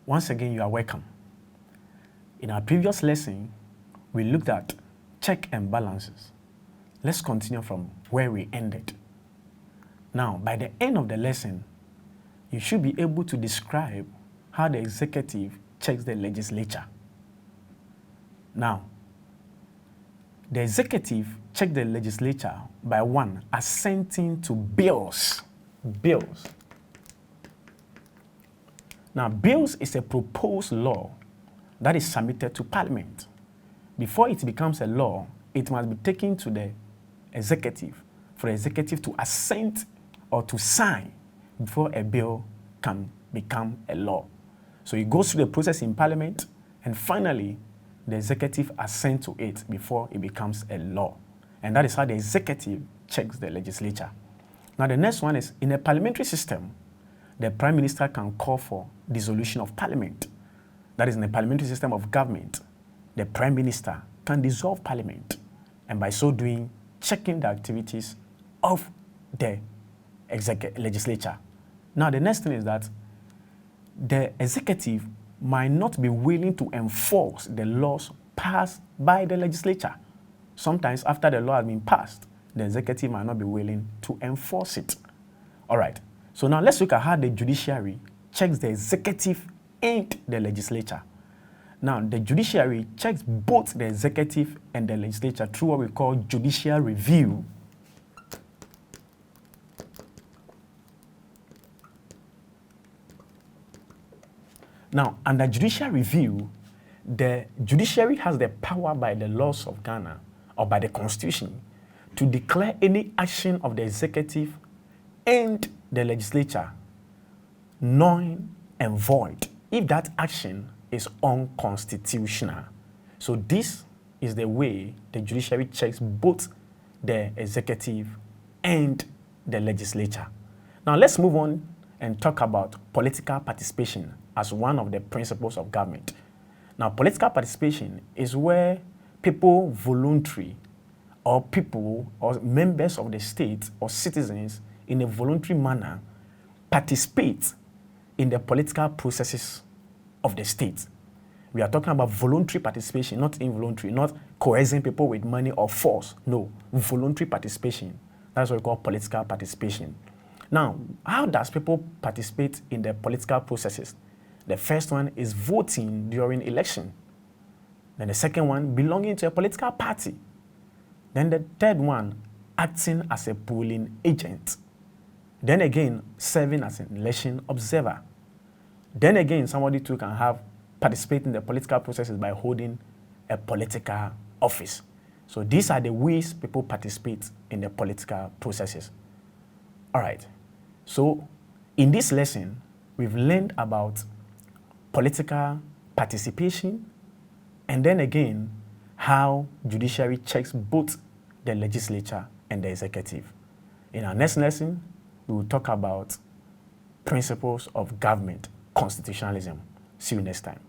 Once again, you are welcome. In our previous lesson, we looked at check and balances. Let's continue from where we ended. Now, by the end of the lesson, you should be able to describe how the executive checks the legislature. Now, the executive checks the legislature by one, assenting to bills. Bills. Now, bills is a proposed law that is submitted to Parliament. Before it becomes a law, it must be taken to the executive for the executive to assent or to sign before a bill can become a law. So it goes through the process in Parliament, and finally, the executive assents to it before it becomes a law. And that is how the executive checks the legislature. Now, the next one is, in a parliamentary system, the Prime Minister can call for dissolution of Parliament. That is, in a parliamentary system of government, the Prime Minister can dissolve Parliament, and by so doing, checking the activities of the legislature. Now, the next thing is that the executive might not be willing to enforce the laws passed by the legislature. Sometimes, after the law has been passed, the executive might not be willing to enforce it. All right. So now let's look at how the judiciary checks the executive and the legislature. Now, the judiciary checks both the executive and the legislature through what we call judicial review. Now, under judicial review, the judiciary has the power by the laws of Ghana or by the Constitution to declare any action of the executive and the legislature null and void if that action is unconstitutional. So this is the way the judiciary checks both the executive and the legislature. Now let's move on and talk about political participation as one of the principles of government. Now, political participation is where people voluntary or people or members of the state or citizens in a voluntary manner participate in the political processes of the state. We are talking about voluntary participation, not involuntary, not coercing people with money or force. No, voluntary participation. That's what we call political participation. Now, how does people participate in the political processes? The first one is voting during election. Then the second one, belonging to a political party. Then the third one, acting as a polling agent. Then again, serving as an election observer. Then again, somebody too can participate in the political processes by holding a political office. So these are the ways people participate in the political processes. All right. So in this lesson, we've learned about political participation, and then again, how judiciary checks both the legislature and the executive. In our next lesson, we will talk about principles of government, constitutionalism. See you next time.